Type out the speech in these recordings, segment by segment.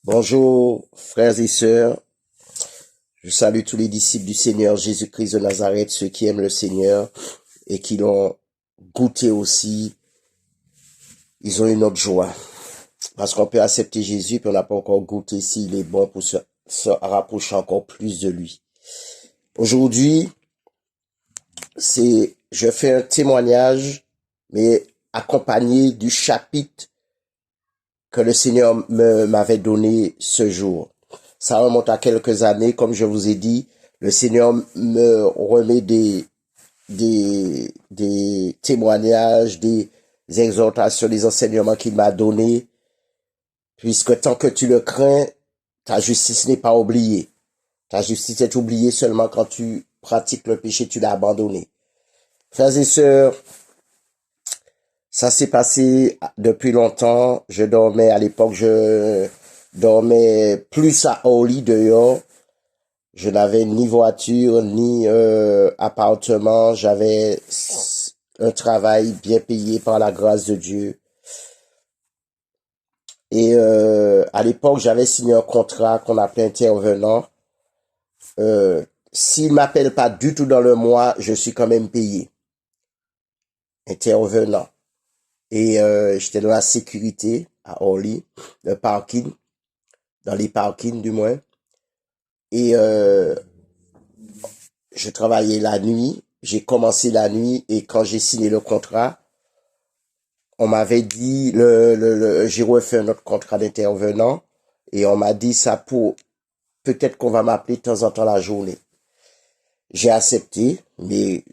Bonjour, frères et sœurs. Je salue tous les disciples du Seigneur Jésus-Christ de Nazareth, ceux qui aiment le Seigneur et qui l'ont goûté aussi. Ils ont une autre joie. Parce qu'on peut accepter Jésus, puis on n'a pas encore goûté s'il est bon pour se rapprocher encore plus de lui. Aujourd'hui, je fais un témoignage, mais accompagné du chapitre que le Seigneur m'avait donné ce jour. Ça remonte à quelques années, comme je vous ai dit, le Seigneur me remet des témoignages, des exhortations, des enseignements qu'il m'a donnés, puisque tant que tu le crains, ta justice n'est pas oubliée. Ta justice est oubliée seulement quand tu pratiques le péché, tu l'as abandonné. Frères et sœurs, ça s'est passé depuis longtemps. À l'époque, je dormais plus au lit dehors. Je n'avais ni voiture, ni appartement. J'avais un travail bien payé par la grâce de Dieu. Et à l'époque, j'avais signé un contrat qu'on appelait intervenant. S'il m'appelle pas du tout dans le mois, je suis quand même payé. Intervenant. Et j'étais dans la sécurité à Orly, le parking, dans les parkings du moins. Et je travaillais la nuit, j'ai commencé la nuit et quand j'ai signé le contrat, on m'avait dit, j'ai refait un autre contrat d'intervenant et on m'a dit ça peut-être qu'on va m'appeler de temps en temps la journée. J'ai accepté, mais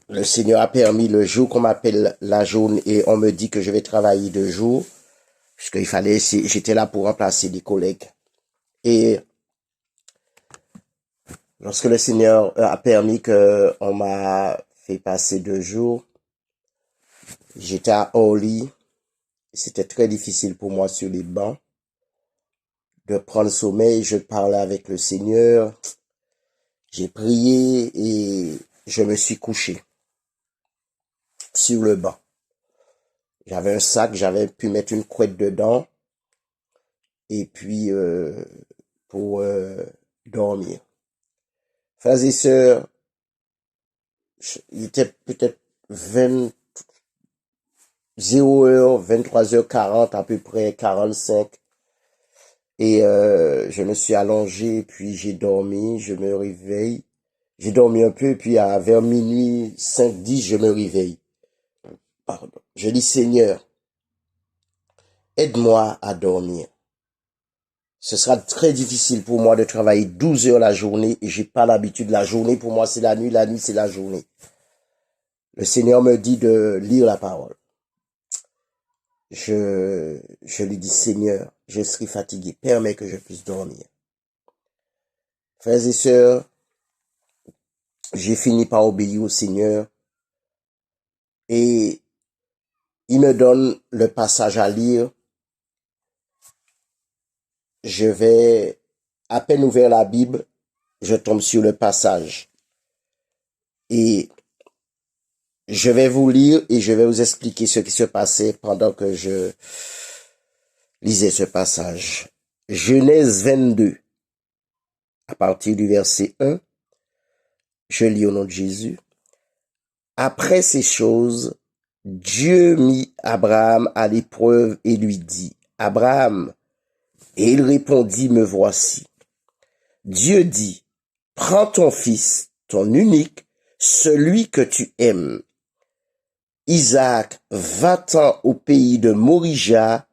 le Seigneur a permis le jour qu'on m'appelle la journée et on me dit que je vais travailler 2 jours, puisqu'il fallait, j'étais là pour remplacer des collègues. Et lorsque le Seigneur a permis qu'on m'a fait passer 2 jours, j'étais à Orly. C'était très difficile pour moi sur les bancs de prendre sommeil. Je parlais avec le Seigneur. J'ai prié et je me suis couché sur le banc. J'avais un sac, j'avais pu mettre une couette dedans et puis pour dormir. Frères et sœurs, il était peut-être 0h, 23h40 à peu près, 45. Et je me suis allongé, puis j'ai dormi, je me réveille. J'ai dormi un peu, puis vers minuit 5-10, je me réveille. Pardon. Je dis, Seigneur, aide-moi à dormir. Ce sera très difficile pour moi de travailler 12 heures la journée et j'ai pas l'habitude. La journée, pour moi, c'est la nuit c'est la journée. Le Seigneur me dit de lire la parole. Je lui dis, Seigneur, je suis fatigué, permets que je puisse dormir. Frères et sœurs, j'ai fini par obéir au Seigneur et il me donne le passage à lire. Je vais à peine ouvrir la Bible, je tombe sur le passage. Et je vais vous lire et je vais vous expliquer ce qui se passait pendant que je lisais ce passage. Genèse 22, à partir du verset 1, je lis au nom de Jésus. Après ces choses, Dieu mit Abraham à l'épreuve et lui dit, Abraham, et il répondit, me voici. Dieu dit, prends ton fils, ton unique, celui que tu aimes. Isaac, va-t'en au pays de Morija,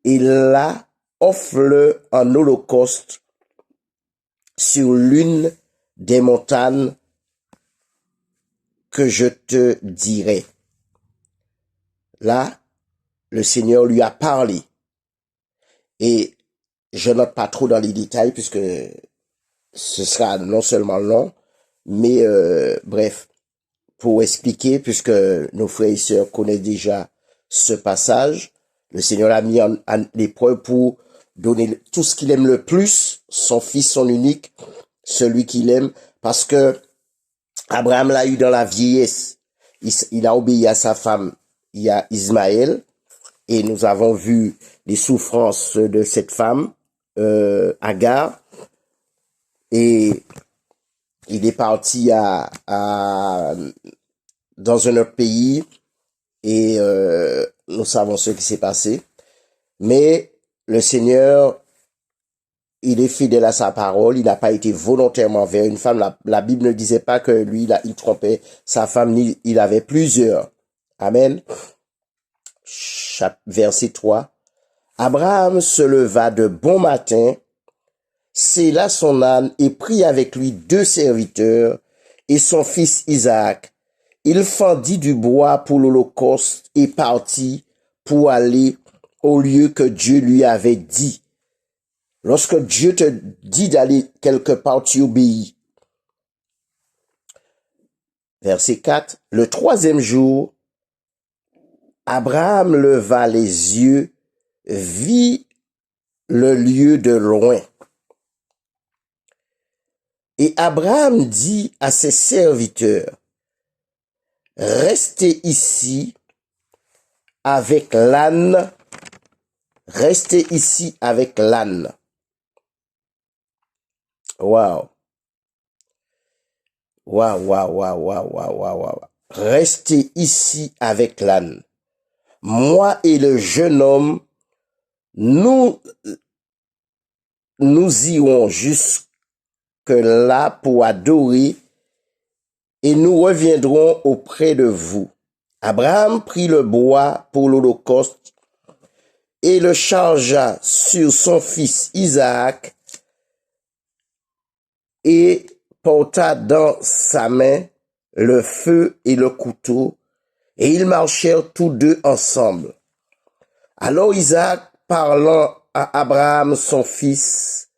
et là, offre-le en holocauste sur l'une des montagnes que je te dirai. Là, le Seigneur lui a parlé. Et je note pas trop dans les détails puisque ce sera non seulement long, mais bref, pour expliquer, puisque nos frères et sœurs connaissent déjà ce passage, le Seigneur l'a mis en l'épreuve pour donner tout ce qu'il aime le plus, son fils, son unique, celui qu'il aime, parce que Abraham l'a eu dans la vieillesse. Il a obéi à sa femme, il y a Ismaël, Et nous avons vu les souffrances de cette femme, Agar, et il est parti dans un autre pays, et nous savons ce qui s'est passé. Mais le Seigneur, il est fidèle à sa parole, il n'a pas été volontairement vers une femme. La Bible ne disait pas que lui, il trompait sa femme, ni il avait plusieurs. Amen. Verset 3. Abraham se leva de bon matin, sella son âne et prit avec lui 2 serviteurs et son fils Isaac. Il fendit du bois pour l'holocauste et partit pour aller au lieu que Dieu lui avait dit. Lorsque Dieu te dit d'aller quelque part, tu obéis. Verset 4. Le 3e jour, Abraham leva les yeux, vit le lieu de loin. Et Abraham dit à ses serviteurs, restez ici avec l'âne. Restez ici avec l'âne. Wow. Restez ici avec l'âne. Moi et le jeune homme, nous irons jusque là pour adorer et nous reviendrons auprès de vous. Abraham prit le bois pour l'holocauste et le chargea sur son fils Isaac et porta dans sa main le feu et le couteau, et ils marchèrent tous deux ensemble. Alors Isaac, parlant à Abraham son fils,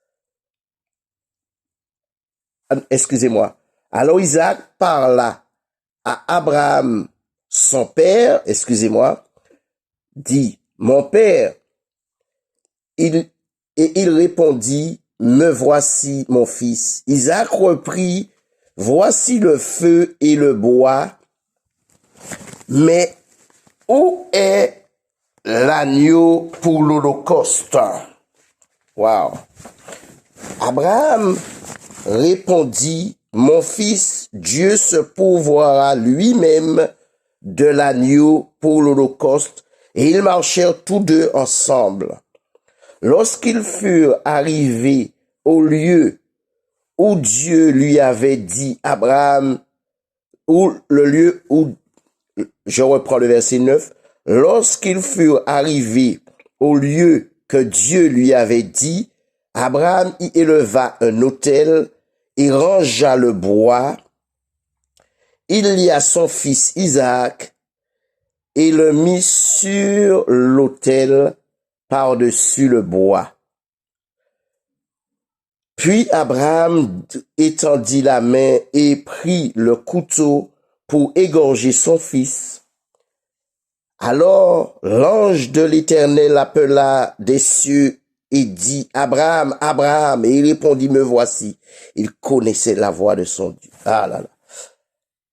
Alors Isaac parla à Abraham son père, dit, mon père, et il répondit, me voici mon fils. Isaac reprit, voici le feu et le bois, mais où est l'agneau pour l'holocauste? Wow. Abraham répondit, mon fils, Dieu se pourvoira lui-même de l'agneau pour l'holocauste, et ils marchèrent tous deux ensemble. Lorsqu'ils furent arrivés au lieu où Dieu lui avait dit Abraham, je reprends le verset 9, lorsqu'ils furent arrivés au lieu que Dieu lui avait dit, Abraham y éleva un autel et rangea le bois. Il lia son fils Isaac et le mit sur l'autel par-dessus le bois. Puis Abraham étendit la main et prit le couteau pour égorger son fils. Alors l'ange de l'Éternel appela des cieux et dit, Abraham, Abraham, et il répondit, me voici. Il connaissait la voix de son Dieu. Ah là là.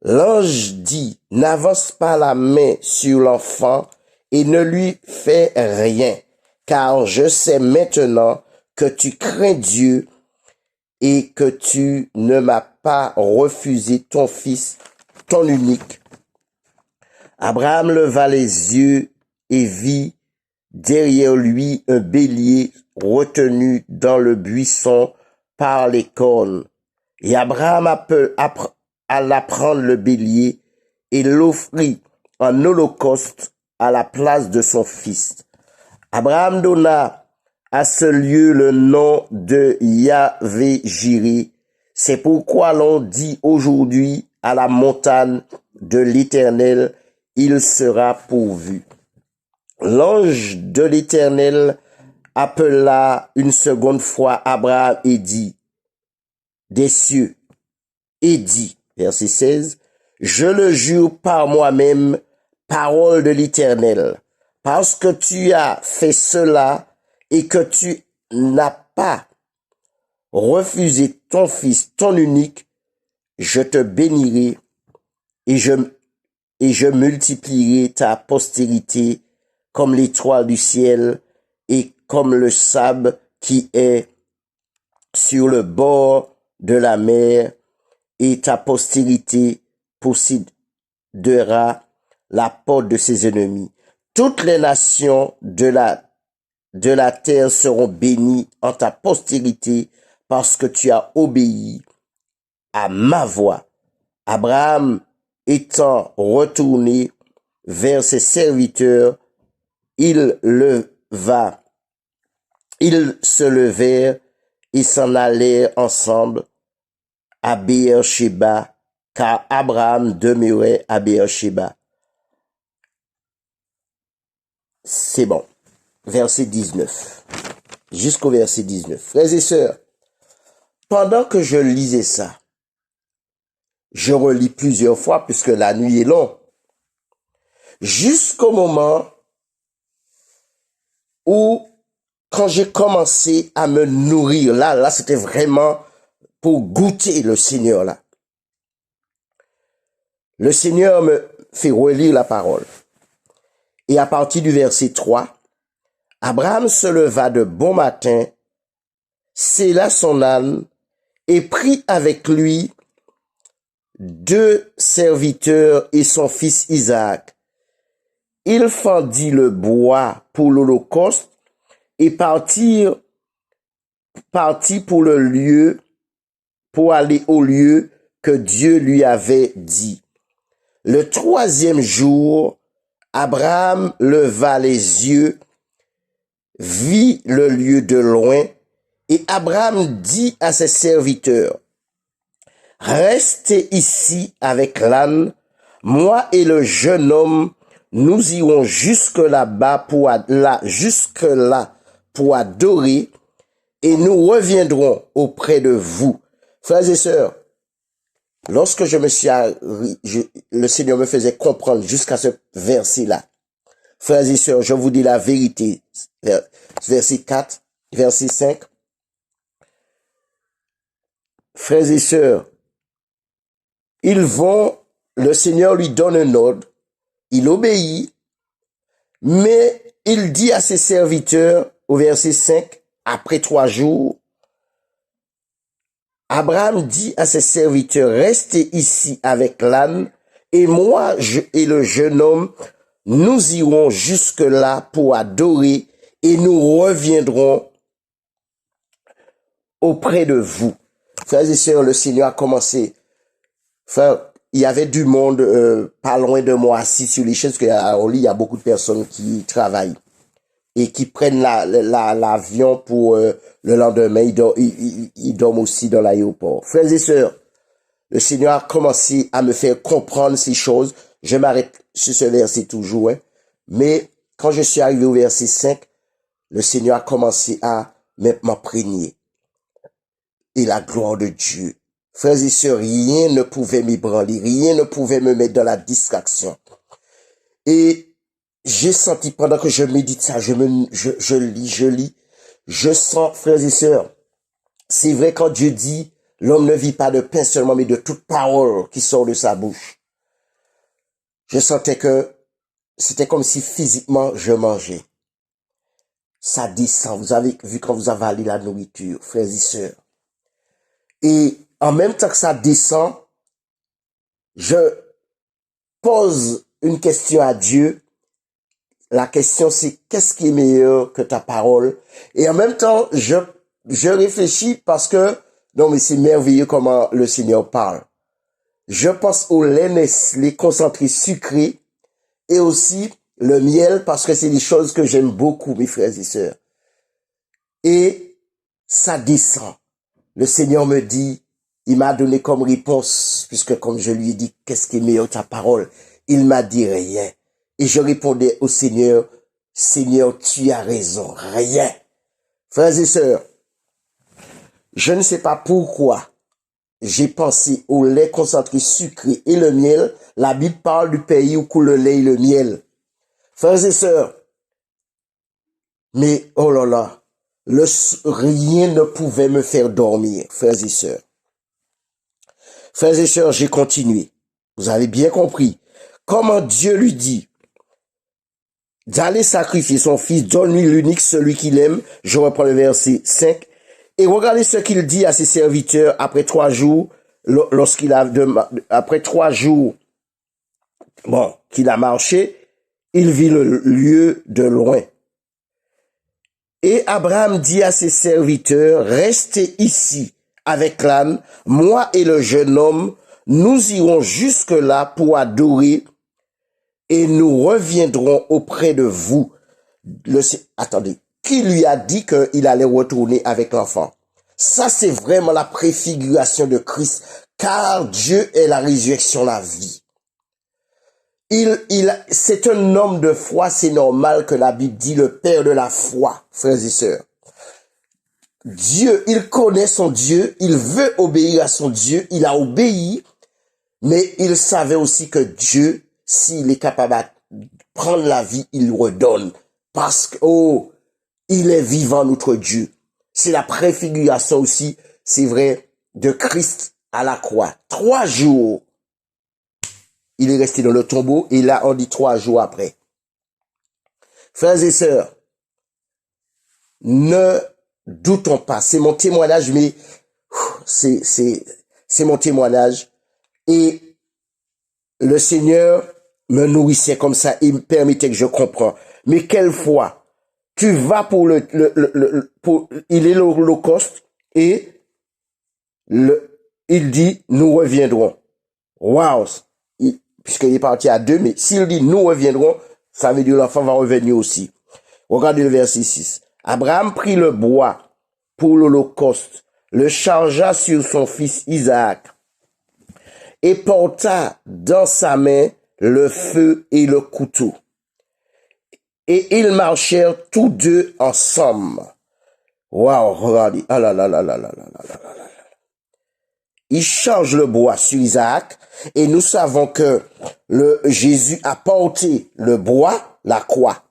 L'ange dit, n'avance pas la main sur l'enfant et ne lui fais rien, car je sais maintenant que tu crains Dieu et que tu ne m'as pas refusé ton fils, ton unique. Abraham leva les yeux et vit derrière lui un bélier retenu dans le buisson par les cornes. Et Abraham alla prendre le bélier et l'offrit en holocauste à la place de son fils. Abraham donna à ce lieu le nom de Yahvé-Jiré. C'est pourquoi l'on dit aujourd'hui à la montagne de l'Éternel, il sera pourvu. L'ange de l'Éternel appela une seconde fois Abraham et dit, des cieux, et dit, verset 16, je le jure par moi-même, parole de l'Éternel, parce que tu as fait cela et que tu n'as pas refusé ton fils, ton unique, je te bénirai et je multiplierai ta postérité comme l'étoile du ciel et comme le sable qui est sur le bord de la mer, et ta postérité possédera la porte de ses ennemis. Toutes les nations de la terre seront bénies en ta postérité parce que tu as obéi à ma voix. Abraham étant retourné vers ses serviteurs, ils se levèrent et s'en allèrent ensemble à Beer-Sheba, car Abraham demeurait à Beer-Sheba. C'est bon. Verset 19. Jusqu'au verset 19. Frères et sœurs, pendant que je lisais ça, je relis plusieurs fois puisque la nuit est longue. Jusqu'au moment où, quand j'ai commencé à me nourrir, là, c'était vraiment pour goûter le Seigneur, là. Le Seigneur me fait relire la parole. Et à partir du verset 3, Abraham se leva de bon matin, sella son âne et prit avec lui 2 serviteurs et son fils Isaac. Il fendit le bois pour l'holocauste et partit pour aller au lieu que Dieu lui avait dit. Le 3e jour, Abraham leva les yeux, vit le lieu de loin, et Abraham dit à ses serviteurs, « Restez ici avec l'âne, moi et le jeune homme, nous irons jusque là pour adorer, et nous reviendrons auprès de vous. » Frères et sœurs, lorsque le Seigneur me faisait comprendre jusqu'à ce verset-là. Frères et sœurs, je vous dis la vérité. Verset 4, verset 5. Frères et sœurs, le Seigneur lui donne un ordre, il obéit, mais il dit à ses serviteurs, au verset 5, après 3 jours, Abraham dit à ses serviteurs, restez ici avec l'âne, et moi et le jeune homme, nous irons jusque-là pour adorer, et nous reviendrons auprès de vous. Frères et sœurs, le Seigneur a commencé. Frère, il y avait du monde pas loin de moi assis sur les chaises, parce qu'à Orly, il y a beaucoup de personnes qui travaillent et qui prennent l'avion pour le lendemain. Ils dorment aussi dans l'aéroport. Frères et sœurs, le Seigneur a commencé à me faire comprendre ces choses. Je m'arrête sur ce verset toujours, hein. Mais quand je suis arrivé au verset 5, le Seigneur a commencé à m'imprégner. Et la gloire de Dieu. Frères et sœurs, rien ne pouvait m'ébranler, rien ne pouvait me mettre dans la distraction. Et j'ai senti, pendant que je médite ça, je lis, je sens, frères et sœurs, c'est vrai quand Dieu dit, l'homme ne vit pas de pain seulement, mais de toute parole qui sort de sa bouche. Je sentais que c'était comme si physiquement je mangeais. Ça descend, vous avez vu quand vous avalez la nourriture, frères et sœurs. Et en même temps que ça descend, je pose une question à Dieu. La question c'est, qu'est-ce qui est meilleur que ta parole? Et en même temps, je réfléchis parce que, non mais c'est merveilleux comment le Seigneur parle. Je pense au lait Nestlé concentré sucré et aussi le miel parce que c'est des choses que j'aime beaucoup, mes frères et sœurs. Et ça descend. Le Seigneur me dit, il m'a donné comme réponse, puisque comme je lui ai dit, qu'est-ce qui est meilleur ta parole? Il m'a dit rien. Et je répondais au Seigneur, Seigneur, tu as raison, rien. Frères et sœurs, je ne sais pas pourquoi j'ai pensé au lait concentré sucré et le miel. La Bible parle du pays où coule le lait et le miel. Frères et sœurs, mais oh là là, rien ne pouvait me faire dormir, frères et sœurs. Frères et sœurs, j'ai continué. Vous avez bien compris comment Dieu lui dit, d'aller sacrifier son fils, donne-lui l'unique, celui qu'il aime. Je reprends le verset 5. Et regardez ce qu'il dit à ses serviteurs après 3 jours, après 3 jours, qu'il a marché, il vit le lieu de loin. Et Abraham dit à ses serviteurs, restez ici avec l'âne, moi et le jeune homme, nous irons jusque-là pour adorer et nous reviendrons auprès de vous. Attendez, qui lui a dit qu'il allait retourner avec l'enfant? Ça, c'est vraiment la préfiguration de Christ, car Dieu est la résurrection, la vie. C'est un homme de foi, c'est normal que la Bible dit le père de la foi, frères et sœurs. Dieu, il connaît son Dieu, il veut obéir à son Dieu, il a obéi, mais il savait aussi que Dieu, s'il est capable de prendre la vie, il redonne. Parce que, il est vivant, notre Dieu. C'est la préfiguration aussi, c'est vrai, de Christ à la croix. 3 jours, il est resté dans le tombeau, et là, on dit 3 jours après. Frères et sœurs, ne doutons pas. C'est mon témoignage, mais c'est mon témoignage. Et le Seigneur me nourrissait comme ça, il me permettait que je comprends. Mais quelle foi? Tu vas pour il est l'Holocauste et il dit, nous reviendrons. Waouh! Puisqu'il est parti à 2, mais s'il dit, nous reviendrons, ça veut dire l'enfant va revenir aussi. Regardez le verset 6. Abraham prit le bois pour l'Holocauste, le chargea sur son fils Isaac et porta dans sa main le feu et le couteau. Et ils marchèrent tous deux ensemble. Waouh, regardez. Ah là là là là là là là là là. Il charge le bois sur Isaac et nous savons que Jésus a porté le bois, la croix.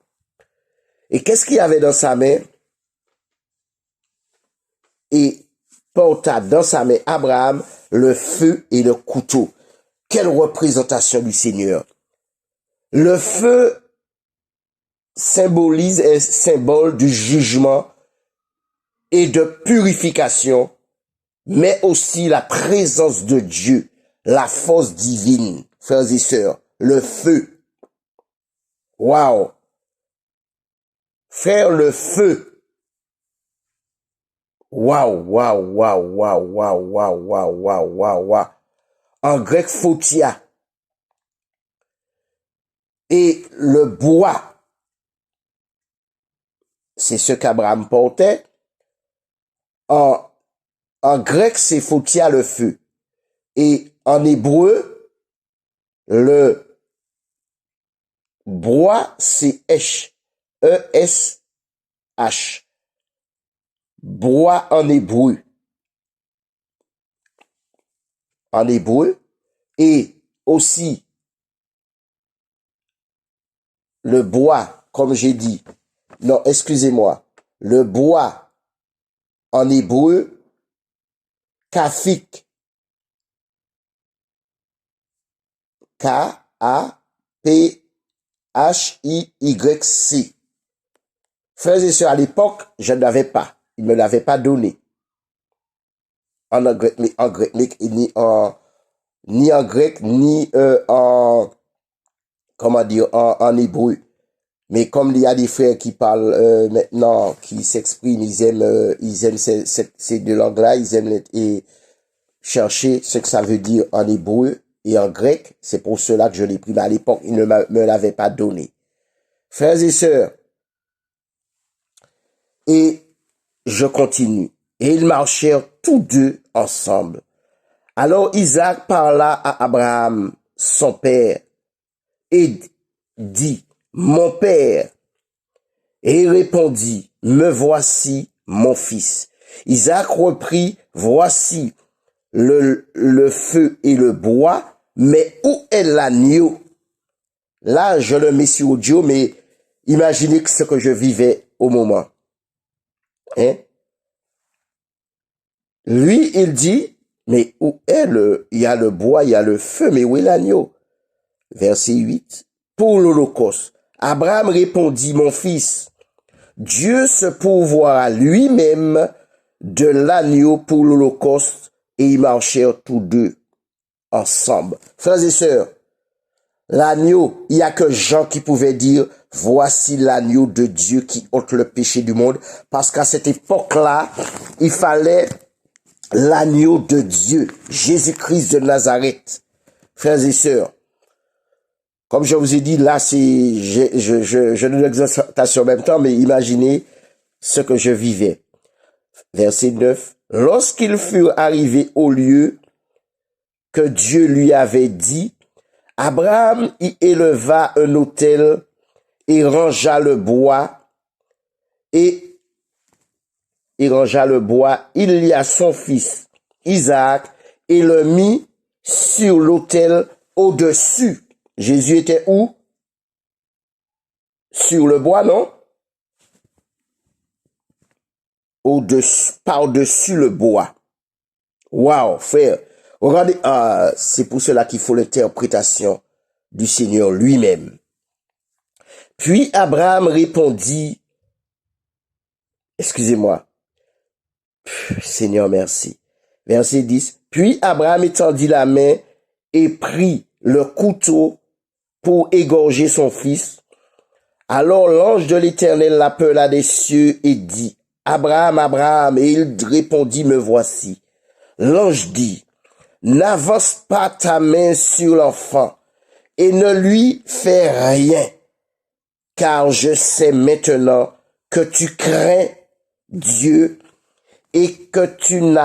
Et qu'est-ce qu'il y avait dans sa main? Et porta dans sa main Abraham le feu et le couteau. Quelle représentation du Seigneur! Le feu symbolise un symbole du jugement et de purification, mais aussi la présence de Dieu, la force divine, frères et sœurs, le feu. Waouh! Faire le feu. Waouh, waouh, waouh, waouh, waouh, waouh, waouh, waouh, waouh, waouh. En grec, photia. Et le bois, c'est ce qu'Abraham portait. En grec, c'est photia, le feu. Et en hébreu, le bois, c'est esh. E-S-H. Bois en hébreu. En hébreu. Et aussi, le bois, comme j'ai dit. Non, excusez-moi. Le bois en hébreu, kafik. K-A-P-H-I-Y-C. Frères et sœurs, à l'époque, je n'avais pas. Ils ne me l'avaient pas donné. En grec, ni en grec, ni en hébreu. Mais comme il y a des frères qui parlent maintenant, qui s'expriment, ils aiment ces deux langues-là, ils aiment chercher ce que ça veut dire en hébreu et en grec. C'est pour cela que je l'ai pris. Mais à l'époque, ils ne me l'avaient pas donné. Frères et sœurs, et je continue. Et ils marchèrent tous deux ensemble. Alors Isaac parla à Abraham, son père, et dit, mon père. Et il répondit, me voici, mon fils. Isaac reprit, voici le feu et le bois, mais où est l'agneau? Là, je le mets sur audio, mais imaginez ce que je vivais au moment. Hein? Lui, il dit, mais où est il y a le bois, il y a le feu, mais où est l'agneau? Verset 8. Pour l'Holocauste, Abraham répondit, mon fils, Dieu se pourvoira lui-même de l'agneau pour l'Holocauste, et ils marchèrent tous deux ensemble. Frères et sœurs, l'agneau, il n'y a que Jean qui pouvait dire, voici l'agneau de Dieu qui ôte le péché du monde, parce qu'à cette époque-là, il fallait l'agneau de Dieu, Jésus-Christ de Nazareth. Frères et sœurs, comme je vous ai dit, là, je donne l'exhortation en même temps, mais imaginez ce que je vivais. Verset 9. Lorsqu'ils furent arrivés au lieu que Dieu lui avait dit, Abraham y éleva un autel et rangea le bois, il y a son fils Isaac et le mit sur l'autel au-dessus. Jésus était où? Sur le bois, non? Par-dessus le bois. Waouh, frère. Regardez, c'est pour cela qu'il faut l'interprétation du Seigneur lui-même. Puis Abraham répondit, excusez-moi, Seigneur, merci. Verset 10. Puis Abraham étendit la main et prit le couteau pour égorger son fils. Alors l'ange de l'Éternel l'appela des cieux et dit, Abraham, Abraham, et il répondit, me voici. L'ange dit, n'avance pas ta main sur l'enfant et ne lui fais rien, car je sais maintenant que tu crains Dieu et que tu ne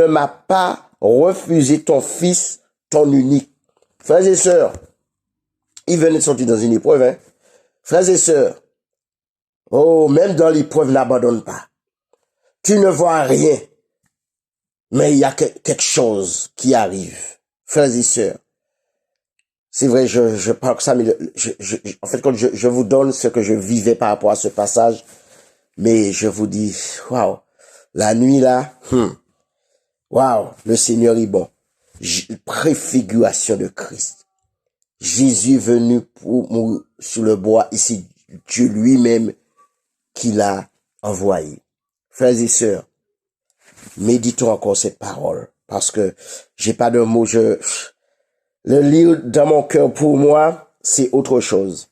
m'as pas refusé ton fils, ton unique. Frères et sœurs, il venait de sortir dans une épreuve, hein. Frères et sœurs, oh, même dans l'épreuve, n'abandonne pas. Tu ne vois rien, mais il y a quelque chose qui arrive. Frères et sœurs, c'est vrai, je parle que ça, mais en fait, quand je vous donne ce que je vivais par rapport à ce passage, mais je vous dis, waouh, la nuit là, waouh, le Seigneur est bon. Préfiguration de Christ. Jésus est venu pour mourir sur le bois et c'est Dieu lui-même qui l'a envoyé. Frères et sœurs, méditons encore cette parole parce que j'ai pas de mots. Le lire dans mon cœur pour moi, c'est autre chose.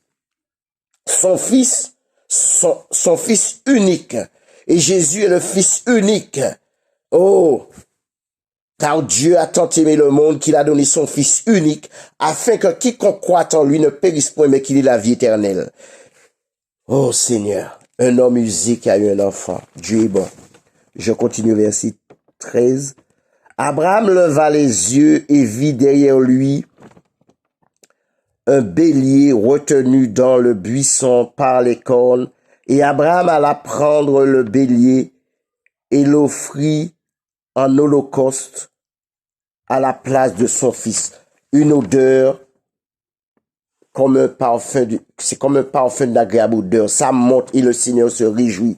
Son fils unique. Et Jésus est le fils unique. Oh, car Dieu a tant aimé le monde qu'il a donné son fils unique afin que quiconque croit en lui ne périsse point mais qu'il ait la vie éternelle. Oh Seigneur, un homme usé qui a eu un enfant. Dieu est bon. Je continue verset 13. Abraham leva les yeux et vit derrière lui un bélier retenu dans le buisson par les cornes. Et Abraham alla prendre le bélier et l'offrit en holocauste à la place de son fils. Une odeur comme un parfum, c'est comme un parfum d'agréable odeur. Ça monte et le Seigneur se réjouit.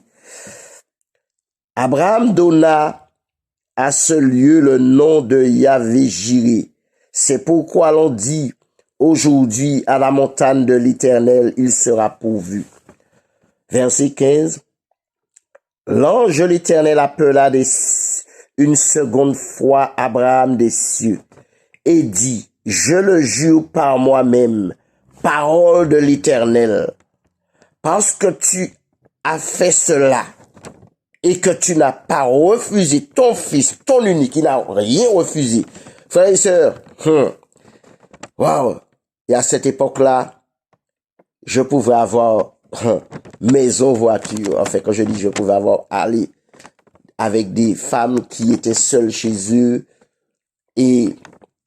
Abraham donna à ce lieu le nom de Yahvé-Jiré. C'est pourquoi l'on dit aujourd'hui à la montagne de l'Éternel, il sera pourvu. Verset 15. L'ange de l'Éternel appela une seconde fois Abraham des cieux et dit, je le jure par moi-même, parole de l'Éternel, parce que tu as fait cela et que tu n'as pas refusé ton fils, ton unique, il n'a rien refusé. Frères et sœurs, waouh, et à cette époque-là, je pouvais avoir maison, voiture. Enfin, quand je dis je pouvais aller avec des femmes qui étaient seules chez eux et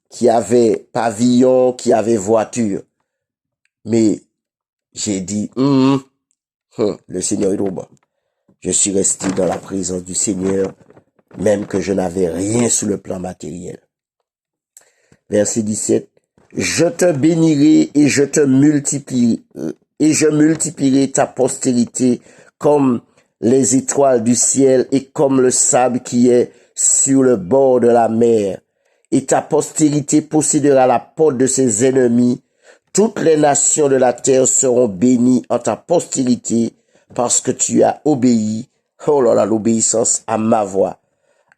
qui avaient pavillon, qui avaient voiture. Mais j'ai dit, le Seigneur est trop bon. Je suis resté dans la présence du Seigneur, même que je n'avais rien sur le plan matériel. Verset 17. Je te bénirai et je multiplierai ta postérité comme les étoiles du ciel et comme le sable qui est sur le bord de la mer. Et ta postérité possédera la porte de ses ennemis. Toutes les nations de la terre seront bénies en ta postérité parce que tu as obéi, oh là là, l'obéissance à ma voix.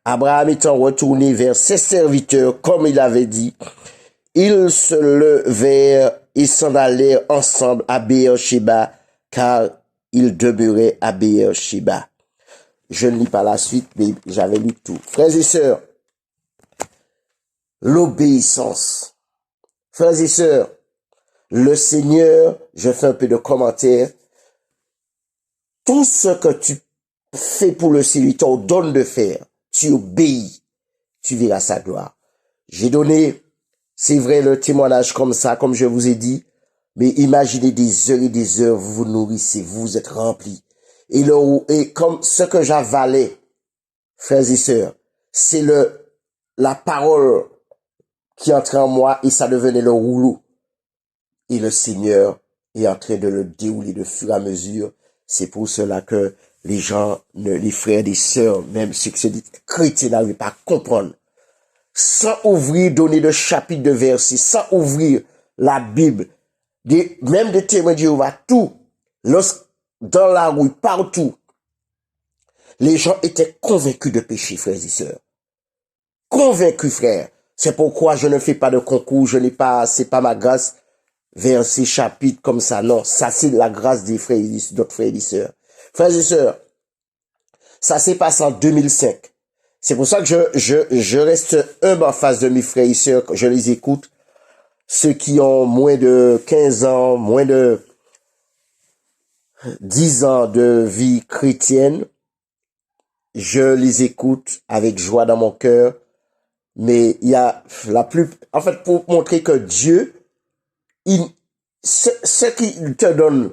Abraham étant retourné vers ses serviteurs comme il avait dit, ils se levèrent et s'en allèrent ensemble à Beer-Sheba, car ils demeuraient à Beer-Sheba. Je ne lis pas la suite, mais j'avais lu tout. Frères et sœurs, l'obéissance. Frères et sœurs, le Seigneur, je fais un peu de commentaires, tout ce que tu fais pour le Seigneur, t'en donne de faire, tu obéis, tu verras sa gloire. J'ai donné, c'est vrai, le témoignage comme ça, comme je vous ai dit, mais imaginez des heures et des heures, vous vous nourrissez, vous êtes remplis. Et comme ce que j'avalais, frères et sœurs, c'est la parole qui entrait en moi et ça devenait le rouleau. Et le Seigneur est en train de le dérouler de fur et à mesure. C'est pour cela que les gens, les frères et les sœurs, même ceux qui se disent chrétiens, n'arrivent pas à comprendre. Sans ouvrir, donner de chapitres, de versets, sans ouvrir la Bible, même des témoins de Jéhovah, tout, dans la rue, partout, les gens étaient convaincus de péché, frères et sœurs. Convaincus, frères. C'est pourquoi je ne fais pas de concours, c'est pas ma grâce, versets, chapitres comme ça, non. Ça, c'est la grâce des frères et d'autres frères et sœurs. Frères et sœurs, ça s'est passé en 2005. C'est pour ça que je reste humble en face de mes frères et sœurs, je les écoute. Ceux qui ont moins de 15 ans, moins de 10 ans de vie chrétienne, je les écoute avec joie dans mon cœur. Mais il y a en fait, pour montrer que Dieu, ce qu'il te donne,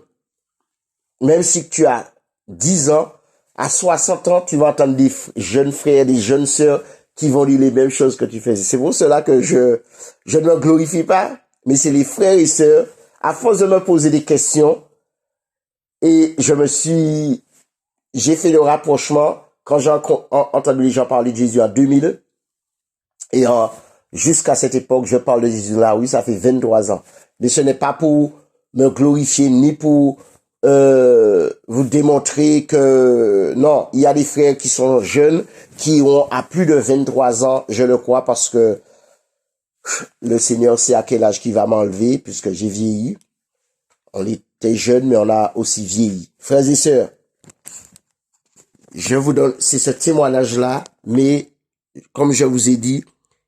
même si tu as 10 ans, à 60 ans, tu vas entendre des jeunes frères, des jeunes sœurs qui vont dire les mêmes choses que tu faisais. C'est pour cela que je ne me glorifie pas, mais c'est les frères et sœurs, à force de me poser des questions, et j'ai fait le rapprochement quand j'ai entendu les gens parler de Jésus en 2000, et jusqu'à cette époque, je parle de Jésus là, oui, ça fait 23 ans. Mais ce n'est pas pour me glorifier, ni pour vous démontrer que non, il y a des frères qui sont jeunes, qui ont à plus de 23 ans, je le crois, parce que le Seigneur sait à quel âge qu'il va m'enlever, puisque j'ai vieilli. On était jeunes, mais on a aussi vieilli. Frères et sœurs, je vous donne, c'est ce témoignage-là, mais comme je vous ai dit,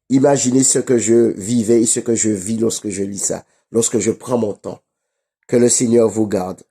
imaginez ce que je vivais et ce que je vis lorsque je lis ça, lorsque je prends mon temps. Que le Seigneur vous garde.